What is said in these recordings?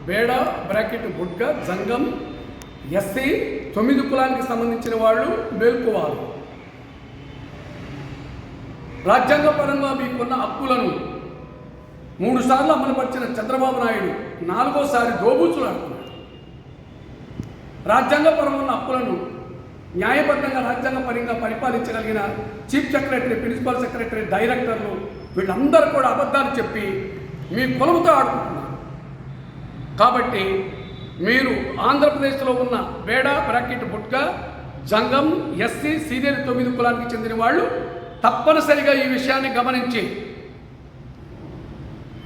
బేడ bracket బుడ్గ జంగం SC 9 కులానికి సంబంధించిన వాళ్ళు మేల్కోవాలి. రాజ్యాంగపరంగా మీకున్న హక్కులను 3 సార్లు అమలుపరిచిన చంద్రబాబు నాయుడు 4వసారి దోబూచులాడుతున్నాడు. రాజ్యాంగపరమైన హక్కులను న్యాయబద్ధంగా రాజ్యాంగపరంగా పరిపాలించగలిగిన చీఫ్ సెక్రటరీ, ప్రిన్సిపల్ సెక్రటరీ, డైరెక్టర్లు వీళ్ళందరూ కూడా అబద్ధాలు చెప్పి మీ కులముతో ఆడుకుంటున్నారు. కాబట్టి మీరు ఆంధ్రప్రదేశ్లో ఉన్న బేడ బ్రాకెట్ బుట్క జంగం ఎస్సీ సీనియర్ 9 కులానికి చెందిన వాళ్ళు తప్పనిసరిగా ఈ విషయాన్ని గమనించి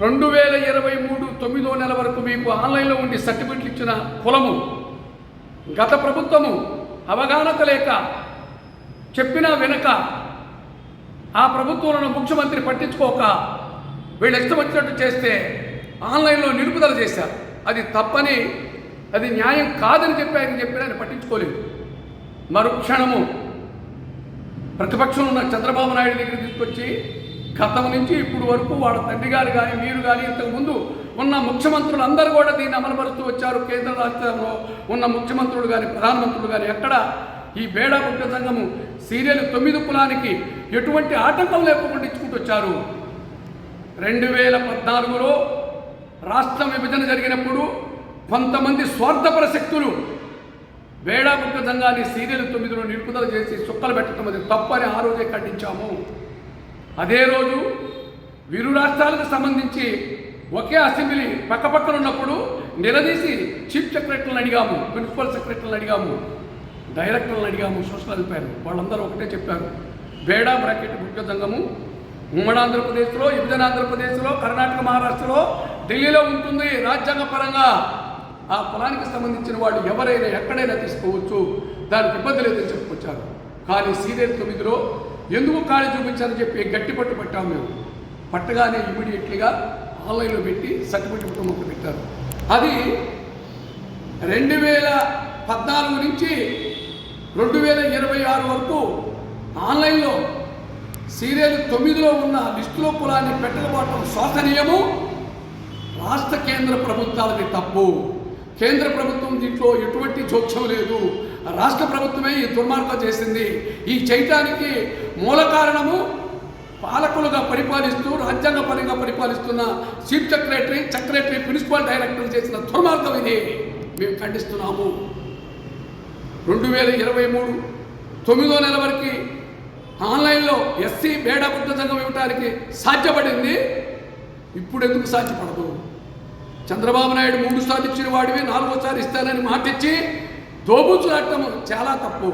2023 9వ నెల వరకు మీకు ఆన్లైన్లో ఉండి సర్టిఫికెట్లు ఇచ్చిన కులము గత ప్రభుత్వము అవగాహన లేక చెప్పినా వినక ఆ ప్రభుత్వంలో ముఖ్యమంత్రి పట్టించుకోక వీళ్ళు ఇష్టం వచ్చినట్టు చేస్తే ఆన్లైన్లో నిలుపుదల చేశారు. అది తప్పని, అది న్యాయం కాదని చెప్పినా ఆయన పట్టించుకోలేదు. మరుక్షణము ప్రతిపక్షం ఉన్న చంద్రబాబు నాయుడు దగ్గర తీసుకొచ్చి గతం నుంచి ఇప్పుడు వరకు వాళ్ళ తండ్రి గారు కానీ మీరు కానీ ఇంతకుముందు ఉన్న ముఖ్యమంత్రులు అందరూ కూడా దీన్ని అమలుపరుస్తూ వచ్చారు. కేంద్ర రాష్ట్రంలో ఉన్న ముఖ్యమంత్రులు కానీ ప్రధానమంత్రులు కానీ ఎక్కడ ఈ బేడ బుట్ట సంఘము సీరియల్ 9 కులానికి ఎటువంటి ఆటంకం లేకుండా ఇచ్చుకుంటూ వచ్చారు. 2014లో రాష్ట్ర విభజన జరిగినప్పుడు కొంతమంది స్వార్థపర శక్తులు బేడ బుట్ట సంఘాన్ని సీరియల్ 9లో నిలుపుదల చేసి చుక్కలు పెట్టడం అది తప్పని ఆ రోజే ఖండించాము. అదే రోజు ఇరు రాష్ట్రాలకు సంబంధించి ఒకే అసెంబ్లీ పక్కపక్కన ఉన్నప్పుడు నిలదీసి చీఫ్ సెక్రటరీలను అడిగాము, ప్రిన్సిపల్ సెక్రటరీలను అడిగాము, డైరెక్టర్లను అడిగాము, సోషల్ వెల్ఫేర్ వాళ్ళందరూ ఒకటే చెప్పారు. బేడ బ్రాకెట్ బుట్క సంఘము ఉమ్మడి ఆంధ్రప్రదేశ్లో, విభజన ఆంధ్రప్రదేశ్లో, కర్ణాటక, మహారాష్ట్రలో, ఢిల్లీలో ఉంటుంది. రాజ్యాంగపరంగా ఆ కులానికి సంబంధించిన వాళ్ళు ఎవరైనా ఎక్కడైనా తీసుకోవచ్చు, దానికి ఇబ్బంది లేదని చెప్పుకొచ్చారు. కానీ సీరియల్ 9లో ఎందుకు ఖాళీ చూపించాలని చెప్పి గట్టి పట్టు పట్టాము. మేము పట్టగానే ఇమీడియట్లీగా ఆన్లైన్లో పెట్టి సర్టిఫికెట్ మొక్క పెట్టారు. అది 2014 నుంచి 2026 వరకు ఆన్లైన్లో సీరియల్ 9లో ఉన్న లిస్టులో కులాన్ని పెట్టకపోవడం శోచనీయము. రాష్ట్ర కేంద్ర ప్రభుత్వాలది తప్పు. కేంద్ర ప్రభుత్వం దీంట్లో ఎటువంటి జోక్యం లేదు. రాష్ట్ర ప్రభుత్వమే ఈ దుర్మార్గం చేసింది. ఈ చేయటానికి మూల కారణము పాలకులుగా పరిపాలిస్తూ రాజ్యాంగపరంగా పరిపాలిస్తున్న చీఫ్ సెక్రటరీ, ప్రిన్సిపల్ డైరెక్టర్ చేసిన దుర్మార్గం ఇది. మేము ఖండిస్తున్నాము. 2023 9వ నెల వరకు ఆన్లైన్లో ఎస్సీ బేడ బుట్ట సంఘం ఇవ్వడానికి సాధ్యపడింది. ఇప్పుడు ఎందుకు సాధ్యపడదు? చంద్రబాబు నాయుడు 3 సార్లు ఇచ్చిన వాడివి 4వసారి ఇస్తానని మాటిచ్చి దోబూచులాడటం చాలా తప్పు.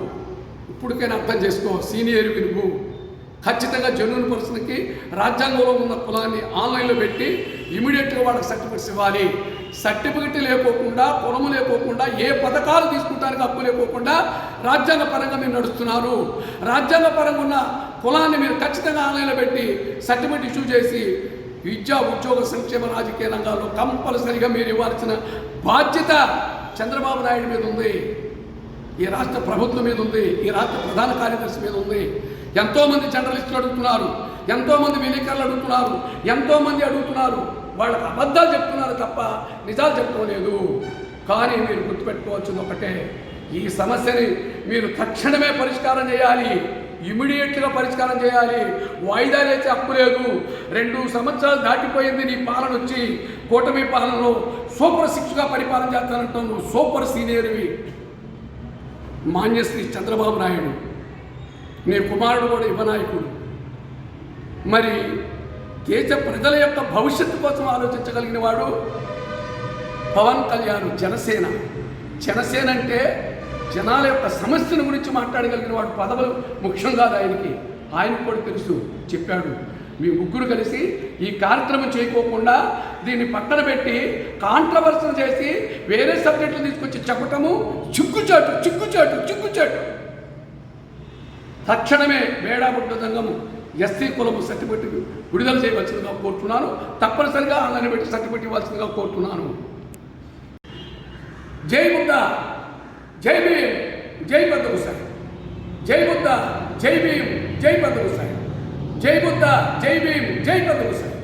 ఇప్పటికైనా అర్థం చేసుకో. సీనియర్ నువ్వు ఖచ్చితంగా జెన్యూన్ పర్సన్కి రాజ్యాంగంలో ఉన్న కులాన్ని ఆన్లైన్లో పెట్టి ఇమీడియట్గా వాళ్ళకి సర్టిఫికెట్స్ ఇవ్వాలి. సర్టిఫికెట్ లేకోకుండా, కులము లేకోకుండా, ఏ పథకాలు తీసుకుంటానికి హక్కు లేకోకుండా రాజ్యాంగపరంగా మీరు నడుస్తున్నారు. రాజ్యాంగపరంగా ఉన్న కులాన్ని మీరు ఖచ్చితంగా ఆన్లైన్లో పెట్టి సర్టిఫికెట్ ఇష్యూ చేసి విద్యా, ఉద్యోగ, సంక్షేమ, రాజకీయ రంగాల్లో కంపల్సరిగా మీరు ఇవ్వాల్సిన బాధ్యత చంద్రబాబు నాయుడు మీద ఉంది, ఈ రాష్ట్ర ప్రభుత్వం మీద ఉంది, ఈ రాష్ట్ర ప్రధాన కార్యదర్శి మీద ఉంది. ఎంతోమంది జర్నలిస్టులు అడుగుతున్నారు, ఎంతోమంది విలేకరులు అడుగుతున్నారు, ఎంతోమంది అడుగుతున్నారు. వాళ్ళకి అబద్ధాలు చెప్తున్నారు తప్ప నిజాలు చెప్పడం లేదు. కానీ మీరు గుర్తుపెట్టుకోవాల్సింది ఒకటే, ఈ సమస్యని మీరు తక్షణమే పరిష్కారం చేయాలి. ఇమీడియట్గా పరిష్కారం చేయాలి. వాయిదాలు వేసే హక్కు లేదు. 2 సంవత్సరాలు దాటిపోయింది నీ పాలన వచ్చి. కూటమి పాలనలో సూపర్ 6గా పరిపాలన చేస్తానంటావు. నువ్వు సూపర్ సీనియర్వి. మాన్యశ్రీ చంద్రబాబు నాయుడు, నీ కుమారుడు కూడా యువనాయకుడు. మరి దేశ ప్రజల యొక్క భవిష్యత్తు కోసం ఆలోచించగలిగిన వాడు పవన్ కళ్యాణ్. జనసేన అంటే జనాల యొక్క సమస్యల గురించి మాట్లాడగలిగిన వాడు. పదవులు ముఖ్యం కాదు ఆయనకు కూడా తెలుసు. చెప్పాడు, మీ ముగ్గురు కలిసి ఈ కార్యక్రమం చేయకోకుండా దీన్ని పక్కన పెట్టి కాంట్రవర్సీ చేసి వేరే సబ్జెక్టులు తీసుకొచ్చి చెప్పటము చిక్కుచాటు. తక్షణమే బేడ బుట్ట సంఘము ఎస్సీ కులము సర్టిఫికెట్ విడుదల చేయవలసిందిగా కోరుతున్నాను. తప్పనిసరిగా ఆన్లైన్ పెట్టి సర్టిఫికెట్ ఇవ్వాల్సిందిగా కోరుతున్నాను. జై బుద్ధ, జై భీమ్, జై బద్దగుసాయి. జై బుద్ధ, జై భీమ్, జై బద్దగుసాయి. జై బుద్ధ, జై భీమ్, జై బద్దగుసాయి.